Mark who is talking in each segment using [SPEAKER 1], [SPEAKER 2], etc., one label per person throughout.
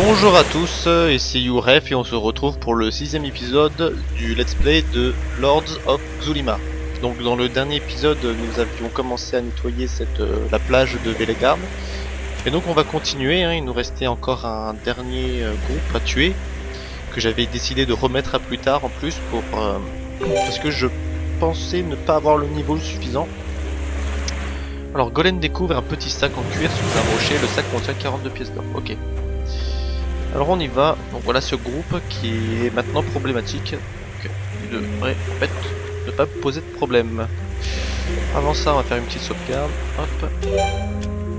[SPEAKER 1] Bonjour à tous, ici Youref et on se retrouve pour le 6ème épisode du let's play de Lords of Zulima. Donc dans le dernier épisode nous avions commencé à nettoyer la plage de Velegarm. Et donc on va continuer, il nous restait encore un dernier groupe à tuer que j'avais décidé de remettre à plus tard en plus parce que je pensais ne pas avoir le niveau suffisant. Alors Golem découvre un petit sac en cuir sous un rocher, le sac contient 42 pièces d'or, ok. Alors on y va, donc voilà ce groupe qui est maintenant problématique, donc il devrait en fait ne pas poser de problème. Avant ça on va faire une petite sauvegarde, hop,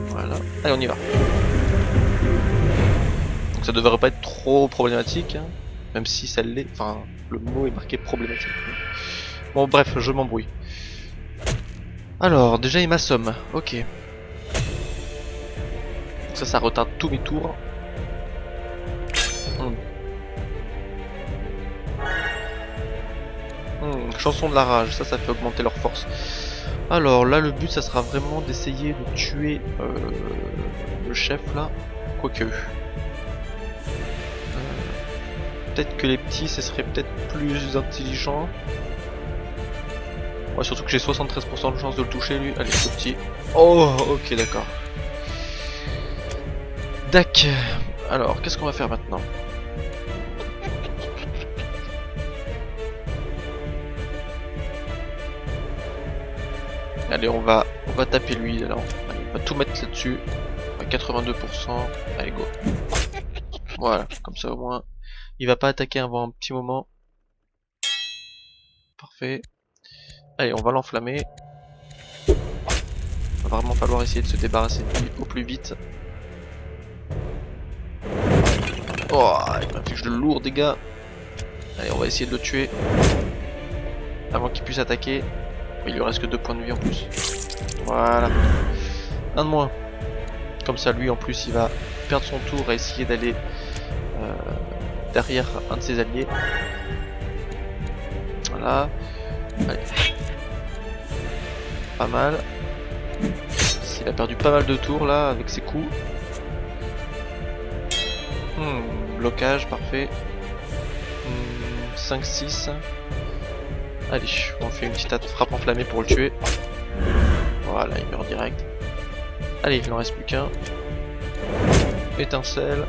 [SPEAKER 1] voilà, allez on y va. Donc ça devrait pas être trop problématique, même si ça l'est, enfin le mot est marqué problématique. Bon bref, je m'embrouille. Alors déjà il m'assomme, ok. Donc ça retarde tous mes tours. Chanson de la rage, ça fait augmenter leur force. Alors là le but ça sera vraiment d'essayer de tuer le chef là, quoique. Peut-être que les petits ce serait peut-être plus intelligent. Ouais, surtout que j'ai 73% de chance de le toucher lui. Allez ce petit. Oh ok d'accord. Dac. Alors qu'est-ce qu'on va faire maintenant? Allez on va taper lui là. Allez, on va tout mettre là-dessus. 82%. Allez go. Voilà, comme ça au moins il va pas attaquer avant un petit moment. Parfait. Allez on va l'enflammer. Va vraiment falloir essayer de se débarrasser de lui au plus vite. Oh, il m'inflige de lourds dégâts. Allez on va essayer de le tuer avant qu'il puisse attaquer. Il lui reste que 2 points de vie en plus. Voilà. Un de moins. Comme ça lui en plus il va perdre son tour à essayer d'aller derrière un de ses alliés. Voilà. Allez. Pas mal. Il a perdu pas mal de tours là avec ses coups. Blocage, parfait. 5-6. Allez, on fait une petite frappe enflammée pour le tuer. Voilà, il meurt direct. Allez, il n'en reste plus qu'un. Étincelle.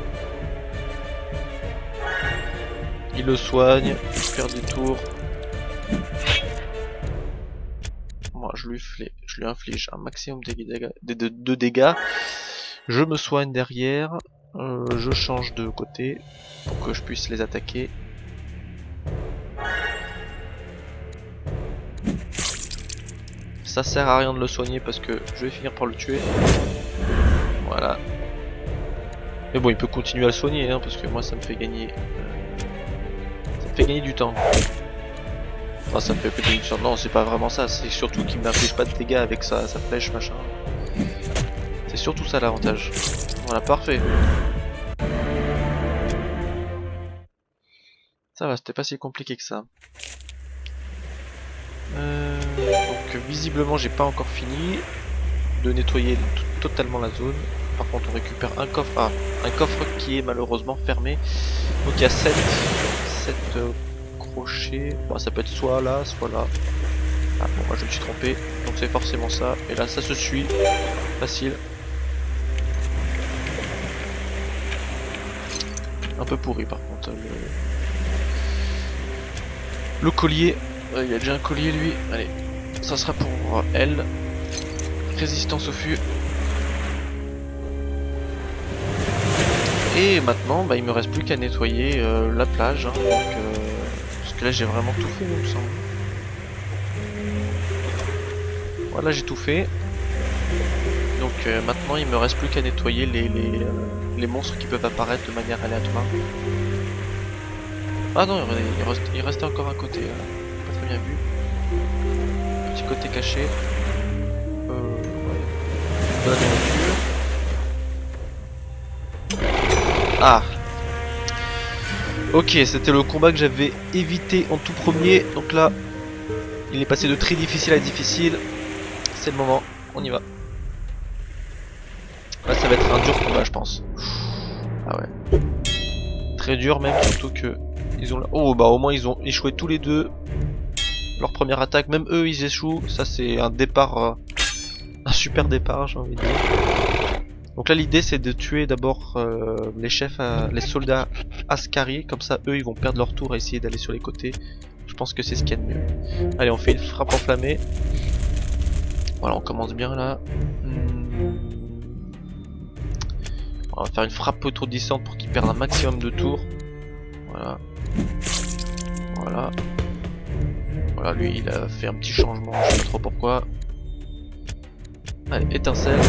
[SPEAKER 1] Il le soigne, il perd des tours. Moi, je lui inflige un maximum de dégâts. Je me soigne derrière. Je change de côté pour que je puisse les attaquer. Ça sert à rien de le soigner parce que je vais finir par le tuer. Voilà. Mais bon, il peut continuer à le soigner parce que moi ça me fait gagner. Ça me fait gagner du temps. Enfin, ça me fait gagner du temps. Non, c'est pas vraiment ça. C'est surtout qu'il m'inflige pas de dégâts avec sa flèche machin. C'est surtout ça l'avantage. Voilà, parfait. Ça va, c'était pas si compliqué que ça. Donc visiblement j'ai pas encore fini de nettoyer totalement la zone. Par contre on récupère un coffre, un coffre qui est malheureusement fermé. Donc il y a 7 crochets. Bon, ça peut être soit là, soit là. Ah bon, moi je me suis trompé. Donc c'est forcément ça. Et là ça se suit. Facile. Un peu pourri par contre. Le collier. Il y a déjà un collier lui. Allez. Ça sera pour elle. Résistance au feu. Et maintenant, il me reste plus qu'à nettoyer la plage. Parce que là, j'ai vraiment tout fait, il me semble. Voilà, j'ai tout fait. Donc maintenant, il me reste plus qu'à nettoyer les monstres qui peuvent apparaître de manière aléatoire. Ah non, il restait encore un côté. Pas très bien vu. Petit côté caché. Ouais. De la nourriture. Ah. Ok, c'était le combat que j'avais évité en tout premier. Donc là, il est passé de très difficile à difficile. C'est le moment, on y va. Là, ça va être un dur combat, je pense. Ah ouais. très dur même, surtout que ils ont... Oh bah au moins ils ont échoué tous les deux leur première attaque, même eux ils échouent, ça c'est un départ, un super départ j'ai envie de dire. Donc là l'idée c'est de tuer d'abord les chefs, les soldats Ascari, comme ça eux ils vont perdre leur tour à essayer d'aller sur les côtés. Je pense que c'est ce qu'il y a de mieux. Allez, on fait une frappe enflammée. Voilà, on commence bien là. On va faire une frappe étourdissante pour qu'ils perdent un maximum de tours. Voilà. Voilà. Voilà, lui il a fait un petit changement, je sais pas trop pourquoi. Allez, étincelle.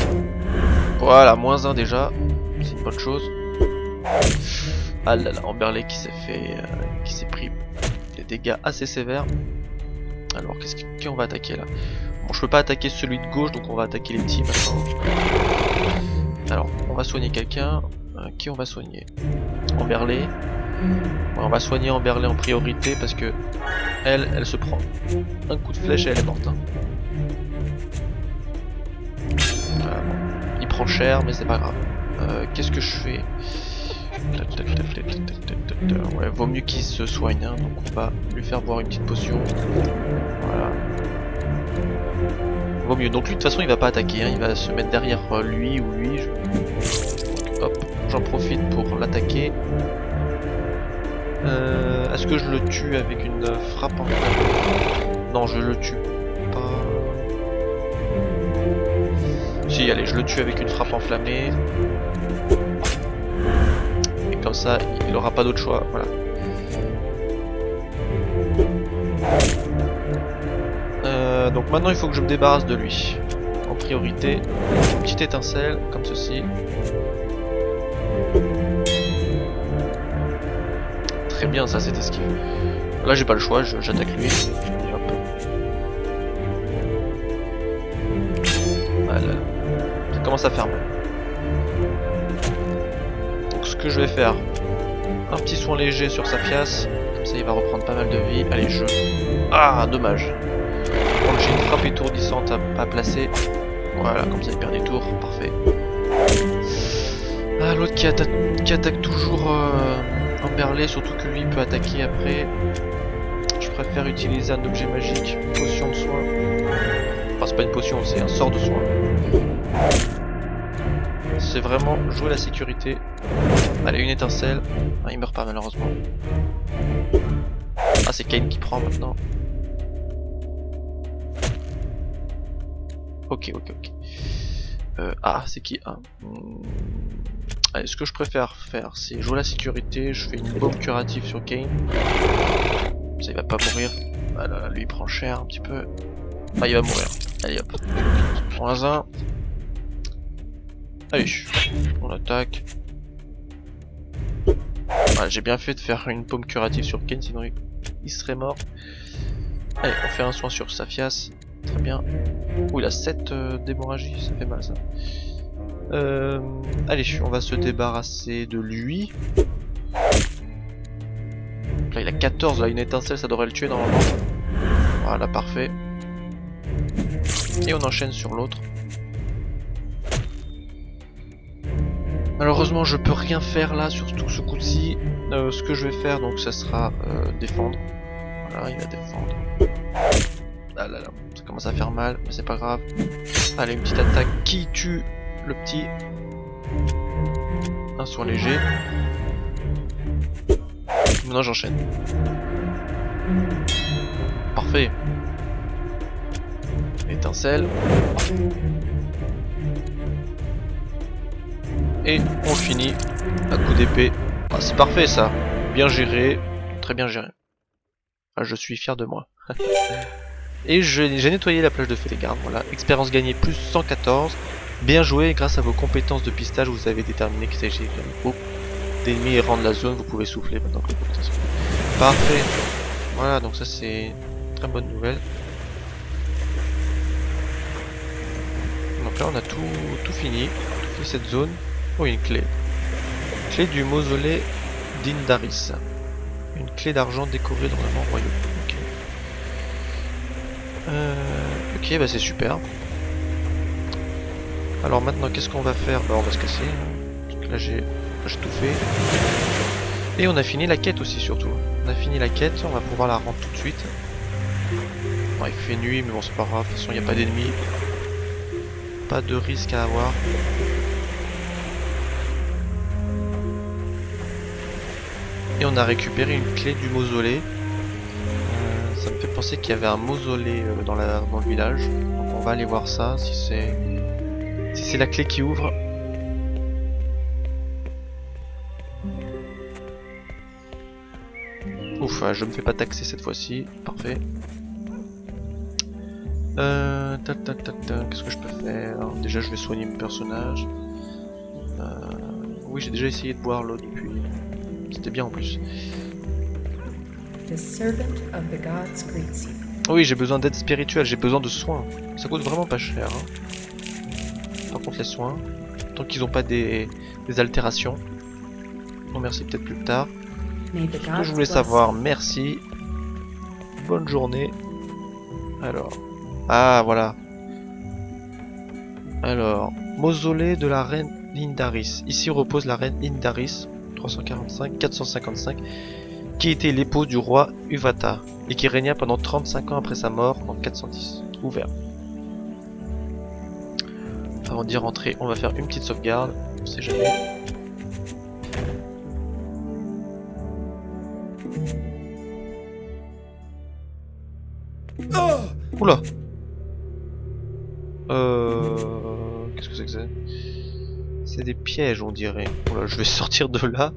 [SPEAKER 1] Voilà, -1 déjà. C'est une bonne chose. Ah là là, Amberley qui s'est pris des dégâts assez sévères. Alors qui on va attaquer là? Bon, je peux pas attaquer celui de gauche, donc on va attaquer les petits maintenant. Alors, on va soigner quelqu'un. Qui on va soigner? Amberley. Ouais, on va soigner Amberley en priorité parce que elle se prend un coup de flèche et elle est morte. Hein. Voilà, bon. Il prend cher, mais c'est pas grave. Qu'est-ce que je fais? Ouais, vaut mieux qu'il se soigne, hein, donc on va lui faire boire une petite potion. Voilà. Vaut mieux. Donc lui de toute façon il va pas attaquer, hein, il va se mettre derrière lui ou lui. Donc, hop, j'en profite pour l'attaquer. Est-ce que je le tue avec une frappe en flamme? Non, je le tue pas. Si, allez, je le tue avec une frappe enflammée. Et comme ça, il aura pas d'autre choix. Voilà. Donc maintenant, il faut que je me débarrasse de lui. En priorité, une petite étincelle, comme ceci. Très bien, ça, c'est esquive. Là, j'ai pas le choix, j'attaque lui. Et hop. Voilà. Ça commence à faire mal. Donc ce que je vais faire, un petit soin léger sur sa fiasse, comme ça il va reprendre pas mal de vie. Allez, je... Ah, dommage. Donc j'ai une frappe étourdissante à placer. Voilà, comme ça il perd des tours, parfait. Ah, l'autre qui attaque toujours Amberley, surtout que lui il peut attaquer après. Je préfère utiliser un objet magique, une potion de soin. Enfin c'est pas une potion, c'est un sort de soin. C'est vraiment jouer la sécurité. Allez, une étincelle. Ah, il meurt pas malheureusement. Ah, c'est Kain qui prend maintenant. Ok. Ah, c'est qui? Allez, ce que je préfère faire, c'est jouer la sécurité. Je fais une bombe curative sur Kain. Ça, il va pas mourir. Voilà, lui il prend cher un petit peu. Ah, il va mourir. Allez hop. -1. Allez, on attaque. Voilà, j'ai bien fait de faire une paume curative sur Kain, sinon il serait mort. Allez, on fait un soin sur Safias. Très bien. Ouh, il a 7 d'hémorragie, ça fait mal ça. Allez, on va se débarrasser de lui. Là, il a 14, là, une étincelle, ça devrait le tuer normalement. Voilà, parfait. Et on enchaîne sur l'autre. Malheureusement, je peux rien faire là, surtout ce coup-ci. Ce que je vais faire, donc, ça sera défendre. Voilà, il va défendre. Ah là là, ça commence à faire mal, mais c'est pas grave. Allez, une petite attaque qui tue le petit. Un soin léger. Maintenant, j'enchaîne. Parfait. Étincelle. Et on finit à coup d'épée. Ah, c'est parfait ça. Bien géré. Très bien géré. Ah, je suis fier de moi. Et j'ai nettoyé la plage de Félégarde. Voilà. Expérience gagnée plus 114. Bien joué. Grâce à vos compétences de pistage, vous avez déterminé qu'il s'agit d'un groupe d'ennemis errants de la zone. Vous pouvez souffler maintenant que le groupe est soufflé. Parfait. Voilà. Donc ça c'est une très bonne nouvelle. Donc là on a tout fini. Tout cette zone. Oh, une clé. Clé du mausolée d'Indaris. Une clé d'argent décorée dans le mont royaume. Ok, bah c'est super. Alors maintenant, qu'est-ce qu'on va faire? Bah on va se casser. Parce que là j'ai tout fait. Et on a fini la quête aussi surtout. On a fini la quête, on va pouvoir la rendre tout de suite. Bon, il fait nuit mais bon c'est pas grave, de toute façon il n'y a pas d'ennemis. Pas de risque à avoir. Et on a récupéré une clé du mausolée. Ça me fait penser qu'il y avait un mausolée dans le village. Donc on va aller voir ça si c'est la clé qui ouvre. Ouf, je me fais pas taxer cette fois-ci. Parfait. Qu'est-ce que je peux faire? Déjà je vais soigner mon personnage. Oui, j'ai déjà essayé de boire l'eau depuis. C'était bien en plus.
[SPEAKER 2] The servant of the gods greets you.
[SPEAKER 1] Oui, j'ai besoin d'aide spirituelle, j'ai besoin de soins. Ça coûte vraiment pas cher. Hein. Par contre les soins, tant qu'ils n'ont pas des altérations. Non merci, peut-être plus tard.
[SPEAKER 2] May the
[SPEAKER 1] Ce que
[SPEAKER 2] gods
[SPEAKER 1] je voulais
[SPEAKER 2] bless
[SPEAKER 1] savoir,
[SPEAKER 2] you.
[SPEAKER 1] merci. Bonne journée. Alors. Ah voilà. Alors, mausolée de la reine Lindaris. Ici repose la reine Lindaris, 345-455, qui était l'épouse du roi Uvata et qui régna pendant 35 ans après sa mort en 410. Ouvert. Avant d'y rentrer, on va faire une petite sauvegarde, on sait jamais. Oula. Qu'est-ce que c'est que ça? C'est des pièges on dirait. Oula, je vais sortir de là.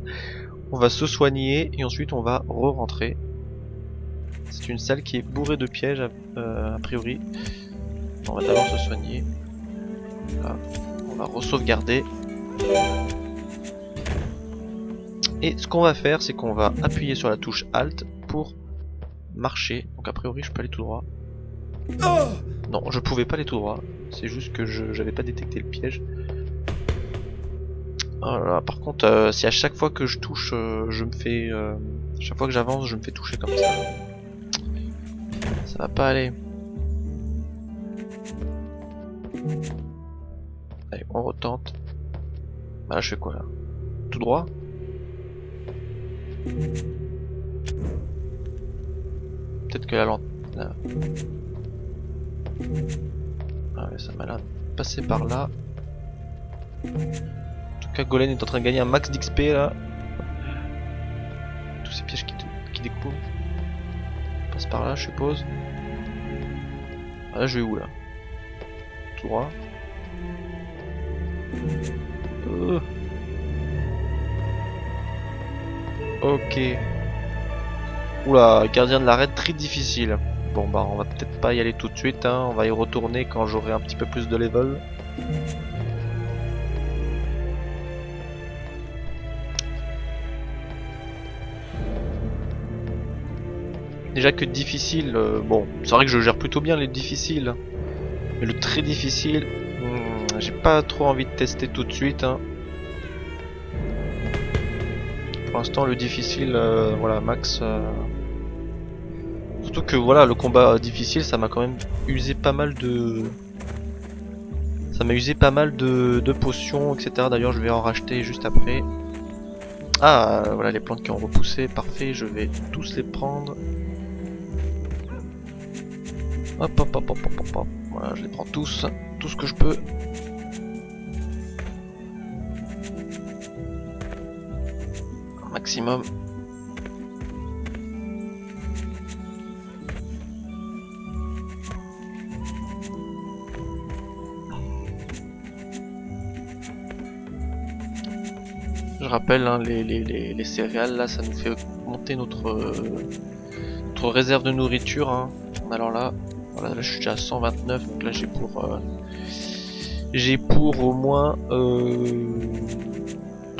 [SPEAKER 1] On va se soigner et ensuite on va re-rentrer. C'est une salle qui est bourrée de pièges a priori. On va d'abord se soigner. Là. On va re-sauvegarder. Et ce qu'on va faire, c'est qu'on va appuyer sur la touche Alt pour marcher. Donc a priori je peux aller tout droit. Non, je pouvais pas aller tout droit. C'est juste que j'avais pas détecté le piège. Voilà, par contre, si à chaque fois que je touche, je me fais... chaque fois que j'avance, je me fais toucher comme ça. Ça va pas aller. Allez, on retente. Bah là, je fais quoi là? Tout droit? Peut-être que la lampe... Là. Ah ouais, ça m'a l'air de passer par là. En tout cas, Golem est en train de gagner un max d'XP là. Tous ces pièges qui découvrent. On passe par là, je suppose. Ah, là, je vais où là? Tout droit. Ok. Oula, gardien de la raid très difficile. Bon bah on va peut-être pas y aller tout de suite, hein. On va y retourner quand j'aurai un petit peu plus de level. Déjà que difficile, bon, c'est vrai que je gère plutôt bien les difficiles. Mais le très difficile, j'ai pas trop envie de tester tout de suite. Hein. Pour l'instant le difficile, voilà, max... Surtout que voilà, le combat difficile, ça m'a quand même usé pas mal de... Ça m'a usé pas mal de potions, etc. D'ailleurs, je vais en racheter juste après. Ah, voilà les plantes qui ont repoussé, parfait, je vais tous les prendre. Hop, hop, hop, hop, hop, hop, hop. Voilà, je les prends tous, tout ce que je peux. Un maximum. Je rappelle, hein, les céréales, là, ça nous fait monter notre réserve de nourriture. Hein. Alors là, voilà, là, je suis déjà à 129, donc là, j'ai pour au moins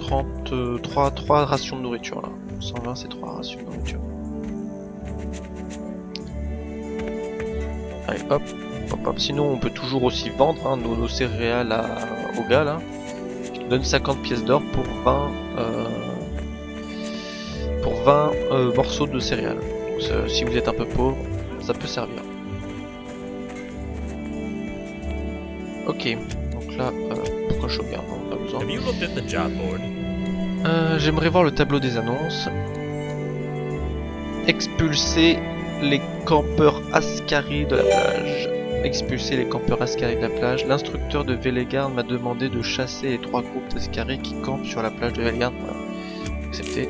[SPEAKER 1] 3 rations de nourriture, là. 120, c'est 3 rations de nourriture. Allez, hop, hop, hop. Sinon, on peut toujours aussi vendre hein, nos céréales au gars, là. Donne 50 pièces d'or pour 20 morceaux de céréales. Donc, si vous êtes un peu pauvre, ça peut servir. Ok, donc là, pourquoi je sauvegarde? Non, pas besoin.
[SPEAKER 3] Have you looked at the job board?
[SPEAKER 1] J'aimerais voir le tableau des annonces. Expulser les campeurs Ascari de la plage. Expulser les campeurs Ascari de la plage. L'instructeur de Velegarde m'a demandé de chasser les 3 groupes d'Ascari qui campent sur la plage de Velegarde. Voilà. Accepté.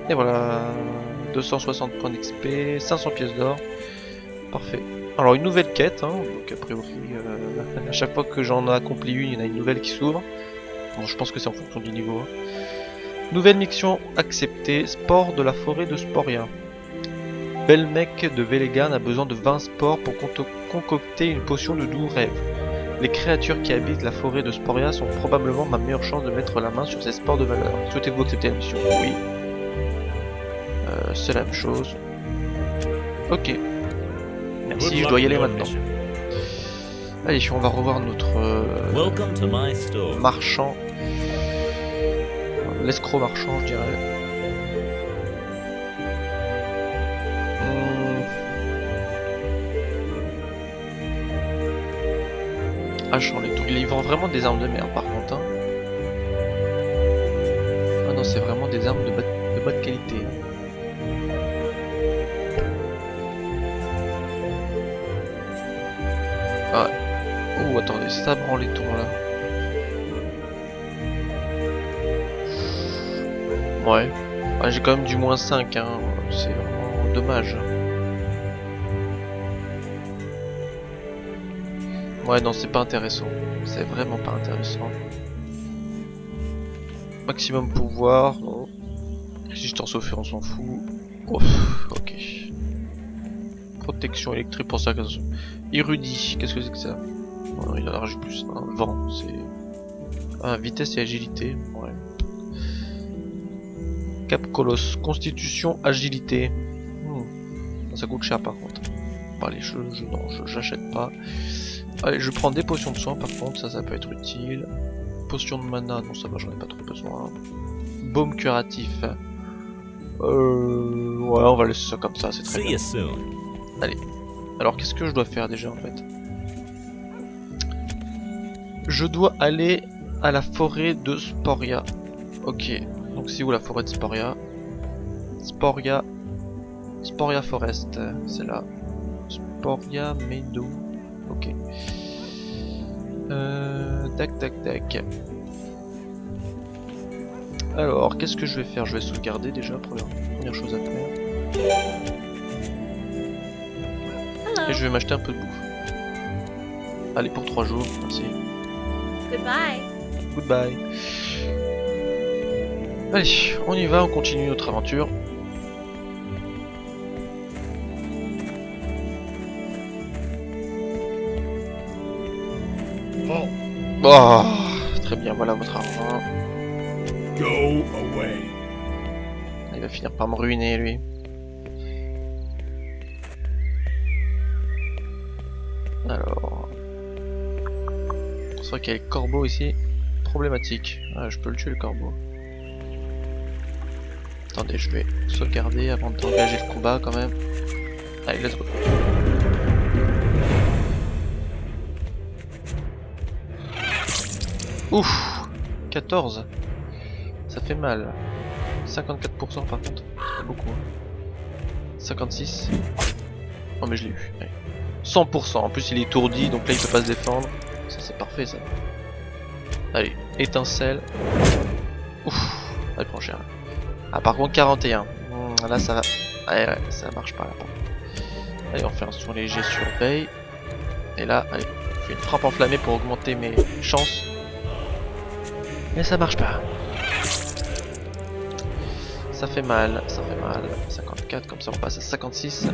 [SPEAKER 1] Et voilà. 260 points d'XP, 500 pièces d'or. Parfait. Alors une nouvelle quête, hein, donc a priori à chaque fois que j'en ai accompli une, il y en a une nouvelle qui s'ouvre. Bon, je pense que c'est en fonction du niveau. Nouvelle mission acceptée, sport de la forêt de Sporia. Belmec de Velegarde a besoin de 20 spores pour concocter une potion de doux rêve. Les créatures qui habitent la forêt de Sporia sont probablement ma meilleure chance de mettre la main sur ces spores de valeur. Souhaitez-vous accepter la mission? Oui. C'est la même chose. Ok. Merci, je dois y aller maintenant. Allez, on va revoir notre marchand. L'escroc marchand, je dirais. Hachant les tours. Il vend vraiment des armes de merde par contre. Hein. Ah non, c'est vraiment des armes de bas de qualité. Ah ouais. Oh attendez, ça prend les tours là. Ouais. Ah, j'ai quand même du moins 5, hein. C'est vraiment dommage. Ouais non, c'est pas intéressant. C'est vraiment pas intéressant. Maximum pouvoir, non. Résistance au feu, on s'en fout. Oh, ok. Protection électrique pour ça. Érudit, qu'est-ce que c'est que ça? Il en a rajouté plus. Un vent, c'est. Ah, vitesse et agilité. Ouais. Cap Colosse, constitution, agilité. Ça coûte cher par contre. Bon, allez, non, j'achète pas. Allez, je prends des potions de soin par contre, ça peut être utile. Potion de mana, non ça va, j'en ai pas trop besoin. Baume curatif. Ouais, on va laisser ça comme ça, c'est très bien. Allez, alors qu'est-ce que je dois faire déjà en fait? Je dois aller à la forêt de Sporia. Ok, donc c'est où la forêt de Sporia? Sporia Forest, c'est là. Sporia Meadow. Ok. Tac. Alors, qu'est-ce que je vais faire? Je vais sauvegarder déjà, première chose à faire. Et je vais m'acheter un peu de bouffe. Allez, pour 3 jours, merci. Goodbye. Allez, on y va, on continue notre aventure. Oh, très bien, voilà votre argent.
[SPEAKER 3] Go away.
[SPEAKER 1] Il va finir par me ruiner lui. Alors, c'est vrai qu'il y a le corbeau ici, problématique. Ah, je peux le tuer le corbeau. Attendez, je vais sauvegarder avant d'engager le combat quand même. Allez, let's go. Ouf, 14. Ça fait mal. 54% par contre, c'est beaucoup. 56. Oh mais je l'ai eu. Allez. 100%, en plus il est étourdi, donc là il peut pas se défendre. Ça c'est parfait ça. Allez, étincelle. Ouf, elle prend cher. Ah par contre 41. Là ça va. Ouais, ça marche pas là. Allez, on fait un son léger sur veille. Et là, allez, je fais une frappe enflammée pour augmenter mes chances. Mais ça marche pas. Ça fait mal. 54, comme ça on passe à 56.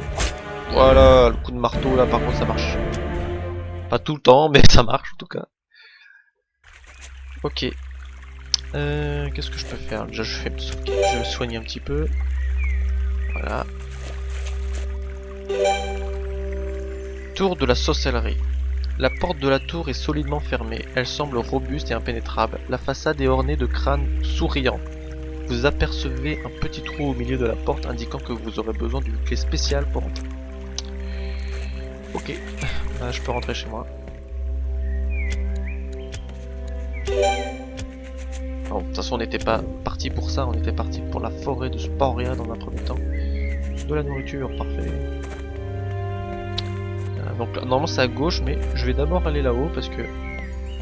[SPEAKER 1] Voilà, le coup de marteau là par contre ça marche. Pas tout le temps, mais ça marche en tout cas. Ok. Qu'est-ce que je peux faire? Déjà je vais soigner un petit peu. Voilà. Tour de la sorcellerie. La porte de la tour est solidement fermée. Elle semble robuste et impénétrable. La façade est ornée de crânes souriants. Vous apercevez un petit trou au milieu de la porte indiquant que vous aurez besoin d'une clé spéciale pour entrer. Ok, là, je peux rentrer chez moi. Enfin, de toute façon, on n'était pas parti pour ça, on était parti pour la forêt de Sporia dans un premier temps. De la nourriture, parfait. Donc normalement c'est à gauche, mais je vais d'abord aller là-haut parce que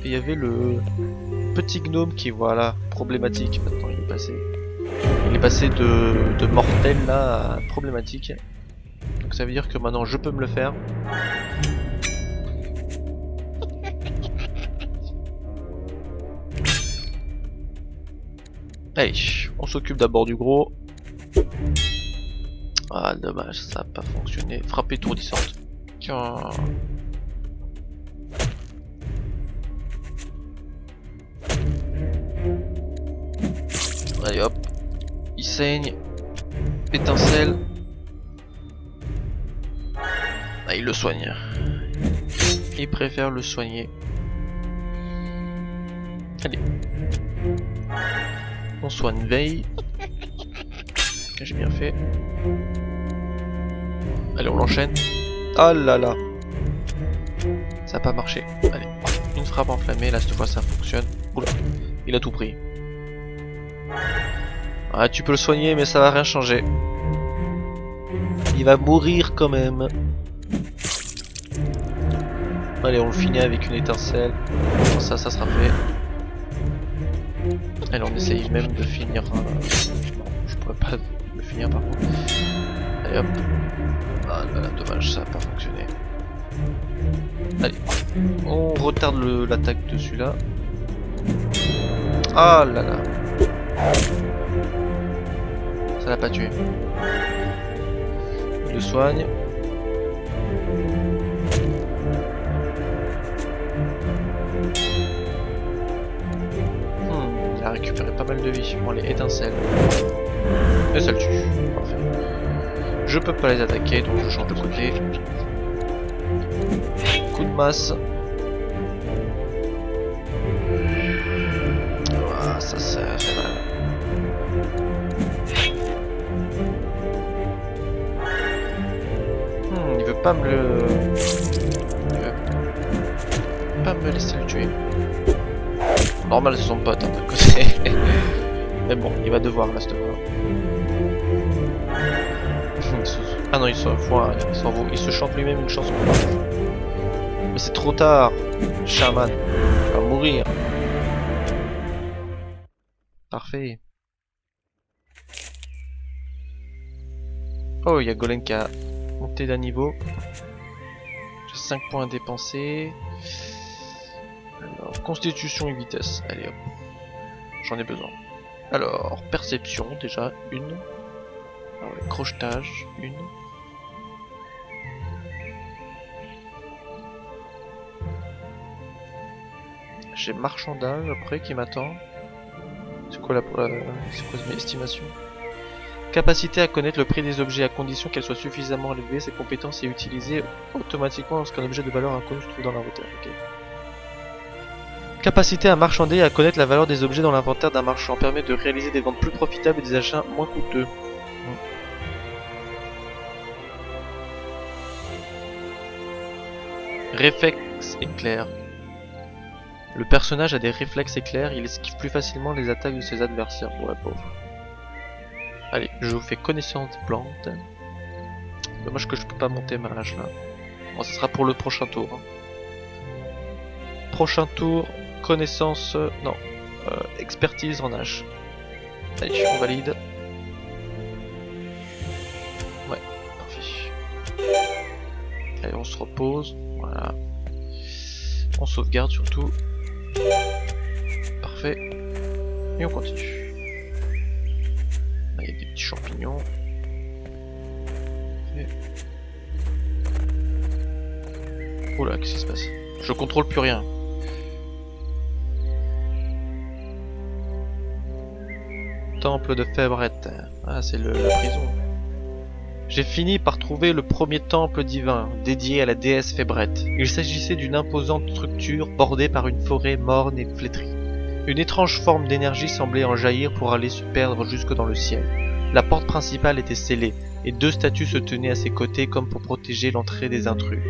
[SPEAKER 1] il y avait le petit gnome qui, voilà, problématique. Maintenant il est passé de mortel là à problématique. Donc ça veut dire que maintenant je peux me le faire. Allez, on s'occupe d'abord du gros. Ah dommage, ça n'a pas fonctionné. Frappe étourdissante. Tiens. Allez hop. Il saigne. Étincelle. Ah, il le soigne. Il préfère le soigner. Allez. On soigne veille. J'ai bien fait. Allez, on l'enchaîne. Ah là là. Ça n'a pas marché. Allez, une frappe enflammée. Là, cette fois, ça fonctionne. Oula, il a tout pris. Ah, tu peux le soigner, mais ça va rien changer. Il va mourir quand même. Allez, on le finit avec une étincelle. Ça sera fait. Allez, on essaye même de finir. Non, je pourrais pas le finir par contre. Allez hop. Ah là là, dommage, ça n'a pas fonctionné. Allez, on retarde l'attaque de celui-là. Ah là là. Ça l'a pas tué. Il le soigne. Il a récupéré pas mal de vie. Bon, les étincelles. Et ça le tue. Parfait. Je peux pas les attaquer, donc je change de côté. Coup de masse. Ah, ça fait mal. Il veut pas me le... Il veut pas me laisser le tuer. Normal, c'est son pote, hein, de côté. Mais bon, il va devoir là, cette fois. Ah non, il s'en fout, il se chante lui-même une chanson. Mais c'est trop tard, chaman, tu vas mourir. Parfait. Oh, il y a Golem qui a monté d'un niveau. J'ai 5 points dépensés. Alors, constitution et vitesse, allez hop. J'en ai besoin. Alors, perception, déjà, une. Alors, le crochetage, une. J'ai marchandage après qui m'attend. C'est quoi c'est quoi mes estimations? Capacité à connaître le prix des objets à condition qu'elle soit suffisamment élevée. Ces compétences est utilisée automatiquement lorsqu'un objet de valeur inconnue se trouve dans l'inventaire. Okay. Capacité à marchander et à connaître la valeur des objets dans l'inventaire d'un marchand permet de réaliser des ventes plus profitables et des achats moins coûteux. Réflexe éclair. Le personnage a des réflexes éclairs, il esquive plus facilement les attaques de ses adversaires. Ouais, pauvre. Allez, je vous fais connaissance des plantes. Dommage que je peux pas monter ma hache là. Bon, ce sera pour le prochain tour. Hein. Prochain tour, connaissance... non, expertise en hache. Allez, on valide. Ouais, parfait. Allez, on se repose. Voilà. On sauvegarde surtout. Parfait. Et on continue. Là, il y a des petits champignons. Et... oula, qu'est-ce qui se passe? Je contrôle plus rien. Temple de Fébrette. Ah, c'est la prison. J'ai fini par trouver le premier temple divin, dédié à la déesse Fébrette. Il s'agissait d'une imposante structure bordée par une forêt morne et flétrie. Une étrange forme d'énergie semblait en jaillir pour aller se perdre jusque dans le ciel. La porte principale était scellée, et 2 statues se tenaient à ses côtés comme pour protéger l'entrée des intrus.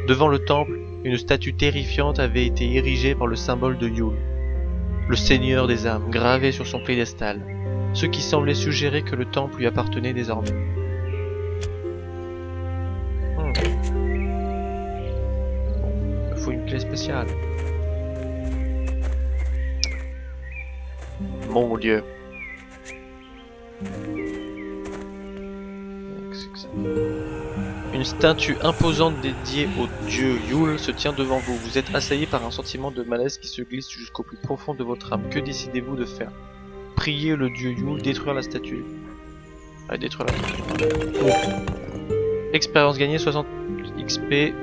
[SPEAKER 1] Devant le temple, une statue terrifiante avait été érigée par le symbole de Yule. le seigneur des âmes, gravé sur son piédestal, ce qui semblait suggérer que le temple lui appartenait désormais. Il me faut une clé spéciale. Mon Dieu. Une statue imposante dédiée au dieu Yule se tient devant vous. Vous êtes assailli par un sentiment de malaise qui se glisse jusqu'au plus profond de votre âme. Que décidez-vous de faire? Prier le dieu Yule, détruire la statue. Allez, détruire la statue. Expérience gagnée, 60 XP.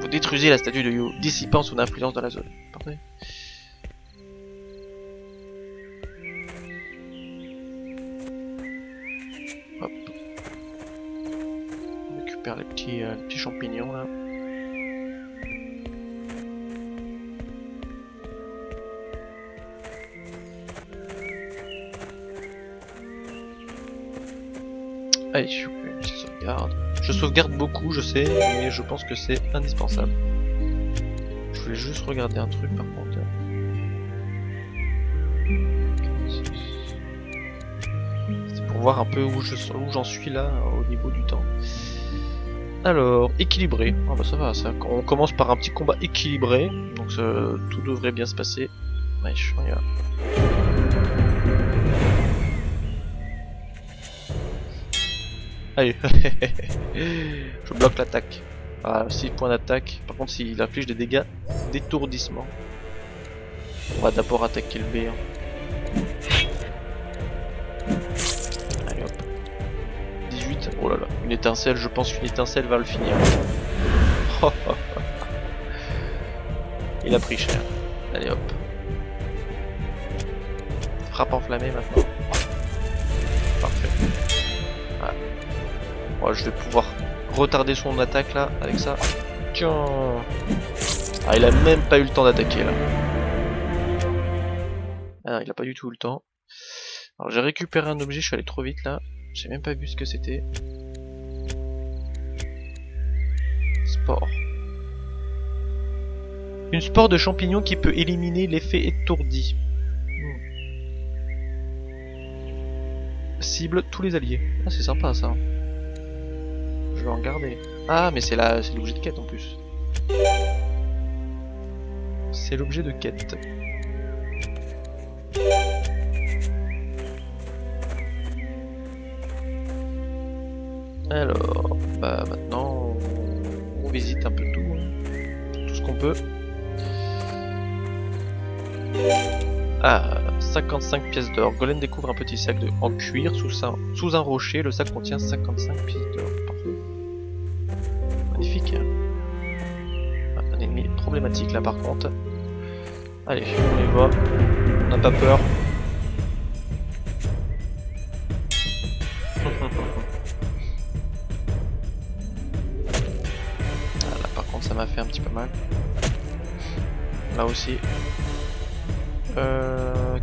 [SPEAKER 1] Vous détruisez la statue de Yule, dissipant son influence dans la zone. Parfait. Hop. On récupère les petits champignons là. Allez, je sauvegarde. Je sauvegarde beaucoup, je sais, mais je pense que c'est indispensable. Je voulais juste regarder un truc par contre. C'est pour voir un peu où j'en suis là au niveau du temps. Alors, équilibré. Ah bah ça va, ça. On commence par un petit combat équilibré, donc tout devrait bien se passer. Ouais, on y va. Allez, je bloque l'attaque. Ah, 6 points d'attaque. Par contre, s'il inflige des dégâts d'étourdissement. On va d'abord attaquer le B. Allez hop. 18. Oh là là. Une étincelle, je pense qu'une étincelle va le finir. Il a pris cher. Allez hop. Frappe enflammée maintenant. Parfait. Voilà. Ouais, je vais pouvoir retarder son attaque là avec ça. Tiens. Ah, il a même pas eu le temps d'attaquer là. Ah, il a pas du tout eu le temps. Alors j'ai récupéré un objet, je suis allé trop vite là. J'ai même pas vu ce que c'était. Spore. Une spore de champignon qui peut éliminer l'effet étourdi. Cible tous les alliés. Ah, c'est sympa ça. Je vais en garder. Ah, mais c'est l'objet de quête en plus. C'est l'objet de quête. Alors, bah maintenant, on visite un peu tout, tout ce qu'on peut. Ah, 55 pièces d'or. Golem découvre un petit sac en cuir sous un rocher. Le sac contient 55 pièces d'or. Parfait. Magnifique. Un ennemi problématique là par contre. Allez, on y va. On n'a pas peur. Ah, là par contre ça m'a fait un petit peu mal. Là aussi.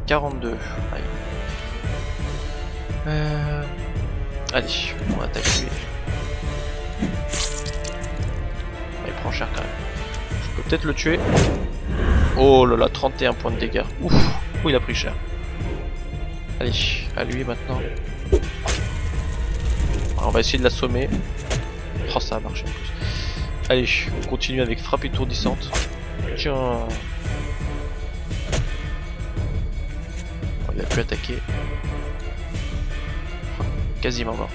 [SPEAKER 1] 42. Allez. Allez, on attaque lui. Il prend cher quand même. Je peux peut-être le tuer. Oh là là, 31 points de dégâts. Ouf, oh, il a pris cher. Allez, à lui maintenant. Alors, on va essayer de l'assommer. Oh, ça a marché en plus. Allez, on continue avec frappe étourdissante. Tiens. Il a pu attaquer. Quasiment mort.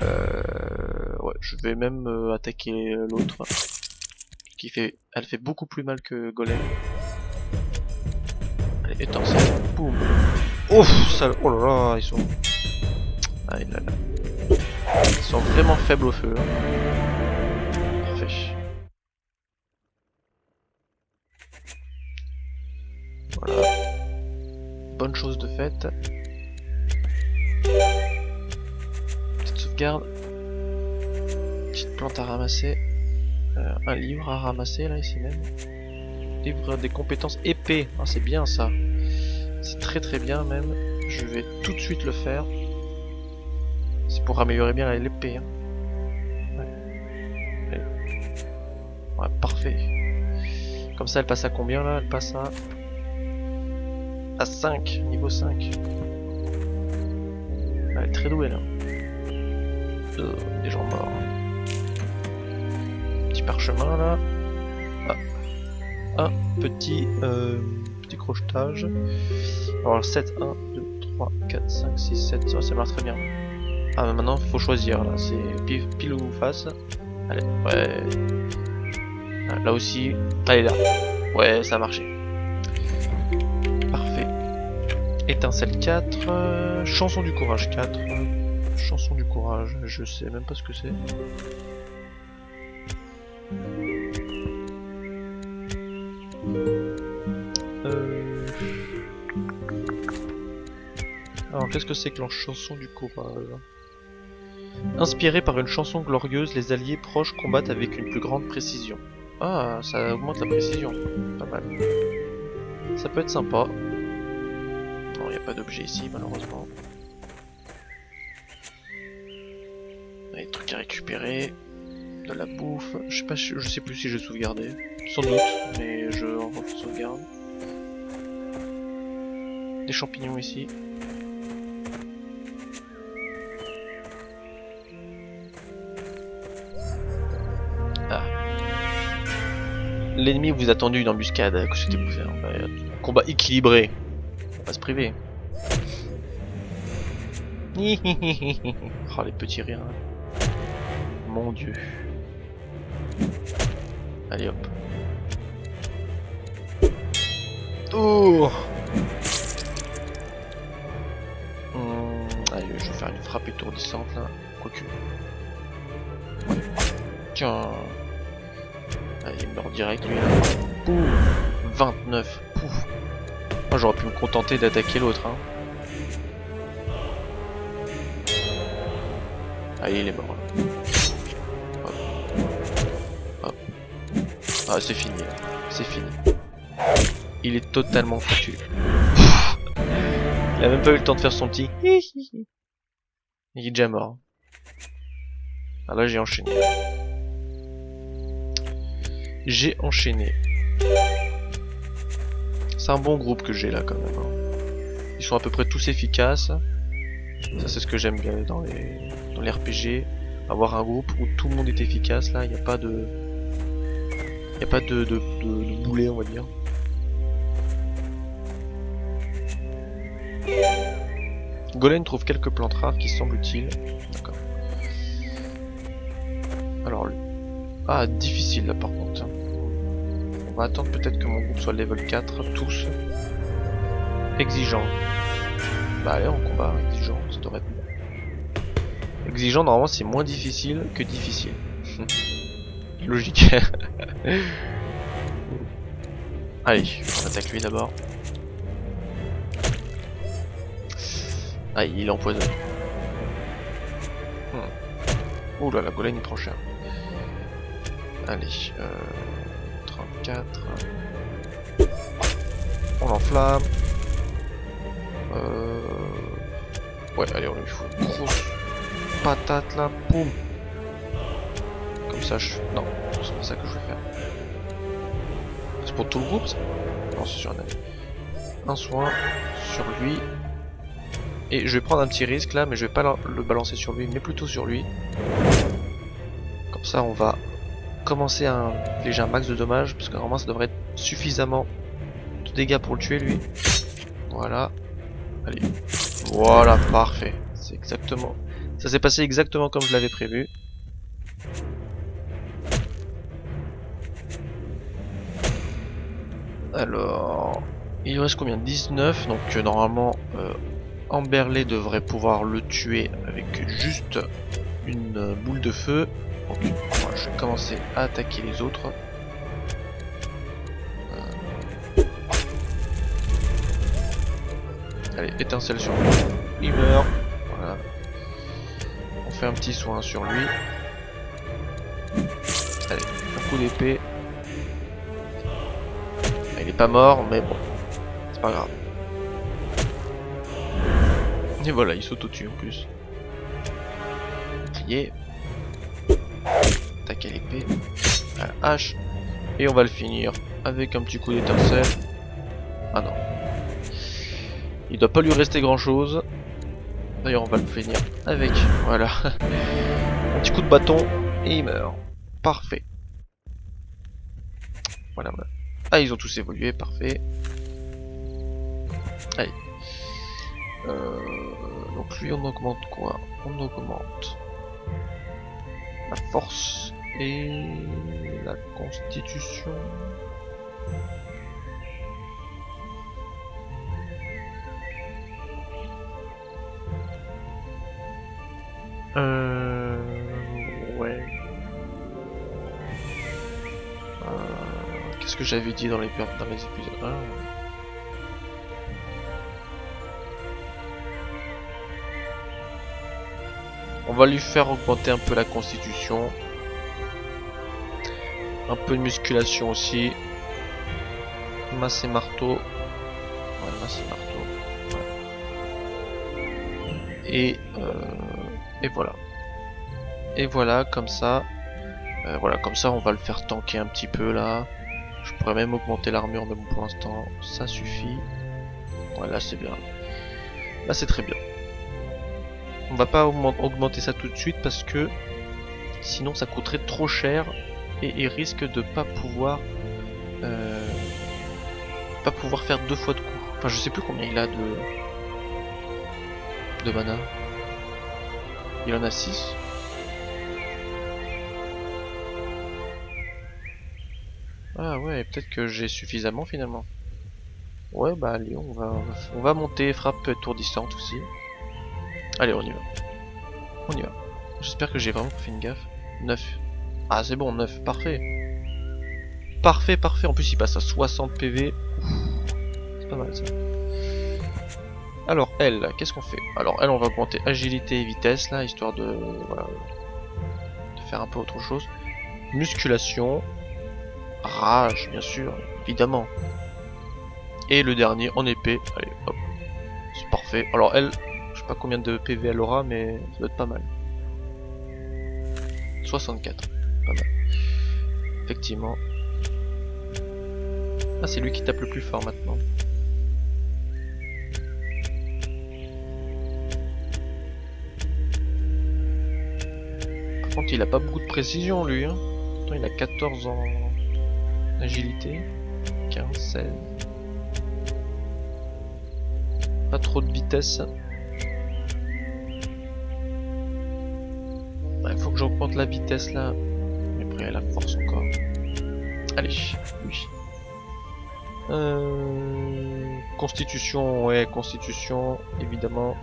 [SPEAKER 1] Ouais, je vais même attaquer l'autre. Elle fait beaucoup plus mal que Golem. Allez, étincelle. Boum. Ouf, ça. Oh là là, ils sont. Ah, là là. Ils sont vraiment faibles au feu. Parfait. Voilà. Bonne chose de faite. Petite sauvegarde. Petite plante à ramasser. Un livre à ramasser là ici même. Livre des compétences épée. Ah, c'est bien ça. C'est très très bien même. Je vais tout de suite le faire. C'est pour améliorer bien l'épée. Hein. Ouais. Ouais, parfait. Comme ça elle passe à combien là? Elle passe à À 5, niveau 5. Elle est très douée là. Des gens morts. Petit parchemin là. Un petit crochetage. Alors 7, 1, 2, 3, 4, 5, 6, 7. Ça marche très bien. Ah, mais maintenant faut choisir là. C'est pile ou face. Allez, ouais. Ah, là aussi. Allez là. Ouais, ça a marché. Parfait. Étincelle 4. Chanson du courage 4. Chanson du courage. Je sais même pas ce que c'est. Alors qu'est-ce que c'est que la chanson du courage? Inspiré par une chanson glorieuse, les alliés proches combattent avec une plus grande précision. Ah, ça augmente la précision. Pas mal. Ça peut être sympa. Non, il n'y a pas d'objet ici malheureusement. Il y a des trucs à récupérer. De la bouffe. Je sais pas, je sais plus si j'ai sauvegardé. Sans doute, mais je en sauvegarde. Des champignons ici. Ah. L'ennemi vous a tendu une embuscade. Que souhaitez-vous faire? Combat équilibré. On va pas se priver. Oh les petits rires. Mon dieu. Allez hop. Oh. Allez, je vais faire une frappe étourdissante là. Quoique. Tiens. Allez, il meurt direct lui là. Pouf. 29. Pouf. Moi j'aurais pu me contenter d'attaquer l'autre. Hein. Allez, il est mort. Hop. Hop. Ah, c'est fini. C'est fini. Il est totalement foutu. Il a même pas eu le temps de faire son petit. Il est déjà mort. Ah là, j'ai enchaîné. J'ai enchaîné. C'est un bon groupe que j'ai là quand même. Hein. Ils sont à peu près tous efficaces. Ça c'est ce que j'aime bien dans les RPG. Avoir un groupe où tout le monde est efficace. Là, il n'y a pas de... Il n'y a pas de boulet, on va dire. Golem trouve quelques plantes rares qui semblent utiles. D'accord. Alors, ah, difficile là par contre. On va attendre peut-être que mon groupe soit level 4, tous. Exigeant. Bah allez, en combat, exigeant, ça devrait être bon. Exigeant, normalement, c'est moins difficile que difficile. Logique. Allez, on attaque lui d'abord. Ah, il est empoisonné. Ouh là, la golem est trop chère. Allez, 34. On l'enflamme. Ouais, allez, on lui fout une grosse patate là, boum. Comme ça, je... Non, c'est pas ça que je vais faire. C'est pour tout le groupe, ça? Non, c'est sur un soin sur lui. Et je vais prendre un petit risque là, mais je vais pas le balancer sur lui, mais plutôt sur lui. Comme ça, on va commencer à infliger un max de dommages, parce que normalement, ça devrait être suffisamment de dégâts pour le tuer lui. Voilà. Allez. Voilà, parfait. C'est exactement... Ça s'est passé exactement comme je l'avais prévu. Alors... Il lui reste combien? 19. Donc normalement... Amberley devrait pouvoir le tuer avec juste une boule de feu. Donc moi, je vais commencer à attaquer les autres. Allez, étincelle sur lui. Il meurt. Voilà. On fait un petit soin sur lui. Allez, un coup d'épée. Il est pas mort, mais bon, c'est pas grave. Et voilà, il s'auto-tue en plus. Bouclier. Attaquer l'épée. À la hache. Et on va le finir avec un petit coup d'étincelle. Ah non. Il doit pas lui rester grand chose. D'ailleurs on va le finir avec, voilà, un petit coup de bâton et il meurt. Parfait. Voilà, voilà. Ah, ils ont tous évolué, parfait. Allez. Donc lui on augmente quoi? On augmente la force et la constitution. Ouais. Qu'est-ce que j'avais dit dans les épisodes 1? On va lui faire augmenter un peu la constitution. Un peu de musculation aussi. Masse et marteau. Ouais, masse et marteau. Ouais. Et voilà. Et voilà, comme ça. Voilà, comme ça on va le faire tanker un petit peu là. Je pourrais même augmenter l'armure, mais bon, pour l'instant ça suffit. Voilà, c'est bien. Là c'est très bien. On va pas augmenter ça tout de suite parce que sinon ça coûterait trop cher et il risque de pas pouvoir faire 2 fois de coup. Enfin, je sais plus combien il a de mana. Il en a 6. Ah ouais, peut-être que j'ai suffisamment finalement. Ouais, bah allez, on va monter frappe étourdissante aussi. Allez, on y va. On y va. J'espère que j'ai vraiment fait une gaffe. 9. Ah, c'est bon, 9. Parfait. Parfait, parfait. En plus, il passe à 60 PV. C'est pas mal ça. Alors, elle, qu'est-ce qu'on fait? Alors, elle, on va augmenter agilité et vitesse là, histoire de, voilà, de faire un peu autre chose. Musculation. Rage, bien sûr, évidemment. Et le dernier en épée. Allez, hop. C'est parfait. Alors, elle. Je sais pas combien de PV elle aura, mais ça doit être pas mal. 64. Pas mal. Effectivement. Ah, c'est lui qui tape le plus fort maintenant. Par contre, il a pas beaucoup de précision, lui. Hein. Pourtant, il a 14 en agilité. 15, 16. Pas trop de vitesse. Il faut que j'augmente la vitesse là. Mais après la force encore. Allez, oui. Constitution, ouais, constitution, évidemment.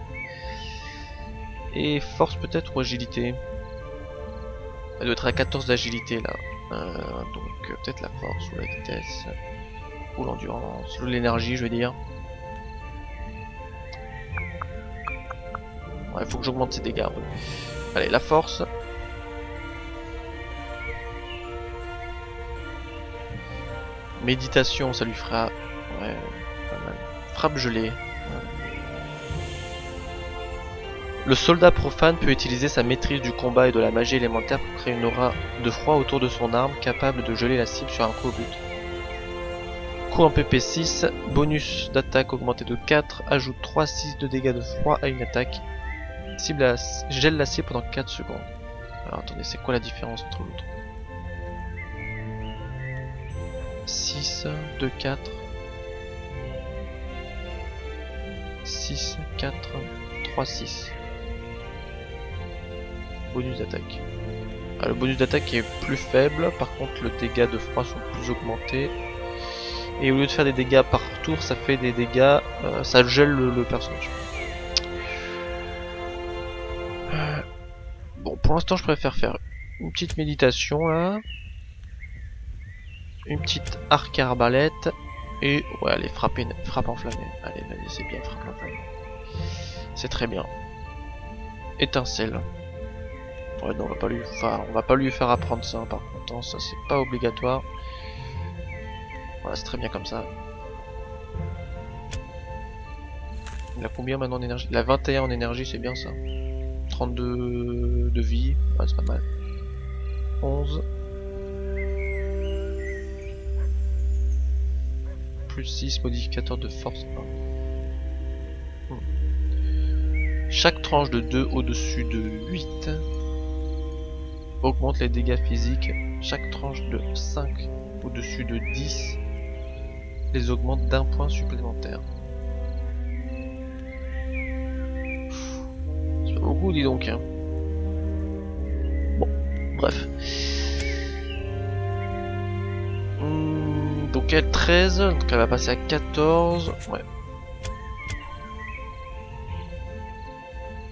[SPEAKER 1] Et force peut-être ou agilité. Elle doit être à 14 d'agilité là. Donc peut-être la force ou la vitesse. Ou l'endurance, ou l'énergie je veux dire. Ouais, il faut que j'augmente ses dégâts. Oui. Allez, la force. Méditation, ça lui fera... Ouais, pas mal. Frappe gelée. Ouais. Le soldat profane peut utiliser sa maîtrise du combat et de la magie élémentaire pour créer une aura de froid autour de son arme, capable de geler la cible sur un coup au but. Coup en PP6, bonus d'attaque augmenté de 4, ajoute 3-6 de dégâts de froid à une attaque. Cible gèle la cible pendant 4 secondes. Alors attendez, c'est quoi la différence entre l'autre? 6, 2, 4. 6, 4, 3, 6. Bonus d'attaque. Ah, le bonus d'attaque est plus faible, par contre le dégât de froid sont plus augmentés. Et au lieu de faire des dégâts par tour, ça fait des dégâts, ça gèle le personnage. Bon, pour l'instant je préfère faire une petite méditation là. Une petite arc arbalète. Et ouais, allez, frappe enflammée. Allez, vas-y, c'est bien, frappe enflammée. C'est très bien. Étincelle. Ouais, non, on va pas lui faire apprendre ça, par contre, ça c'est pas obligatoire. Voilà, c'est très bien comme ça. Il a combien maintenant en énergie? Il a 21 en énergie, c'est bien ça. 32 de vie, ouais, c'est pas mal. 11. Plus 6, modificateur de force 1. Chaque tranche de 2 au-dessus de 8 augmente les dégâts physiques. Chaque tranche de 5 au-dessus de 10 les augmente d'1 point supplémentaire. C'est pas beaucoup, dis donc. Hein. Bon, bref. Donc elle 13, donc elle va passer à 14. Ouais.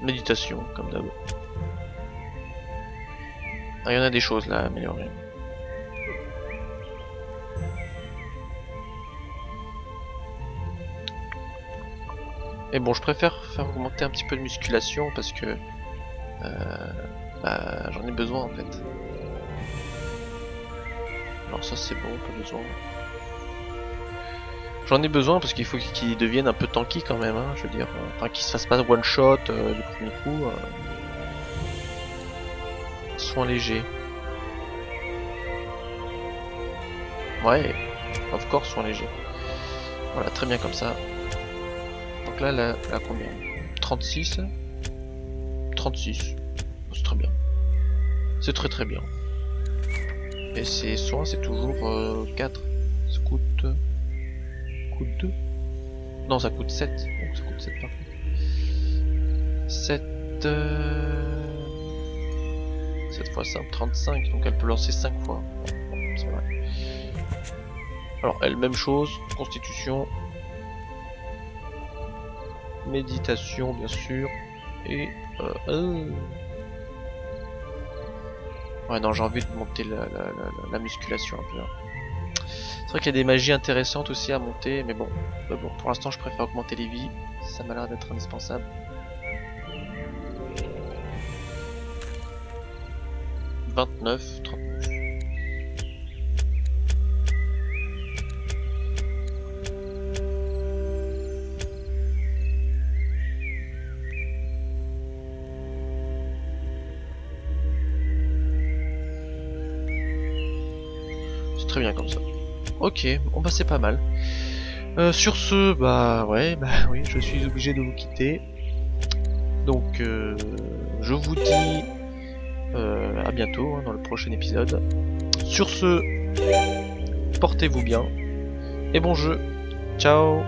[SPEAKER 1] Méditation, comme d'hab. Ah, il y en a des choses là à améliorer. Et bon, je préfère faire augmenter un petit peu de musculation parce que bah, j'en ai besoin en fait. Alors ça c'est bon, pas besoin. J'en ai besoin parce qu'il faut qu'il devienne un peu tanky quand même, hein, je veux dire. Enfin qu'il se fasse pas one shot du premier coup. Soins légers. Ouais, of course, soins légers. Voilà, très bien comme ça. Donc là, la combien 36 36. C'est très bien. C'est très très bien. Et ces soins, c'est toujours 4. Ça coûte 2. Non, ça coûte 7. Donc ça coûte 7 par contre. 7 fois simple, 35. Donc elle peut lancer 5 fois. C'est vrai. Alors elle, même chose. Constitution. Méditation, bien sûr. Et... Ouais, non, j'ai envie de monter la musculation un peu. Hein. C'est vrai qu'il y a des magies intéressantes aussi à monter, mais bon, pour l'instant je préfère augmenter les vies, ça m'a l'air d'être indispensable. 29, 39. C'est très bien comme ça. Ok, bon bah c'est pas mal. Sur ce, bah ouais, bah oui, je suis obligé de vous quitter. Donc je vous dis à bientôt hein, dans le prochain épisode. Sur ce, portez-vous bien et bon jeu. Ciao.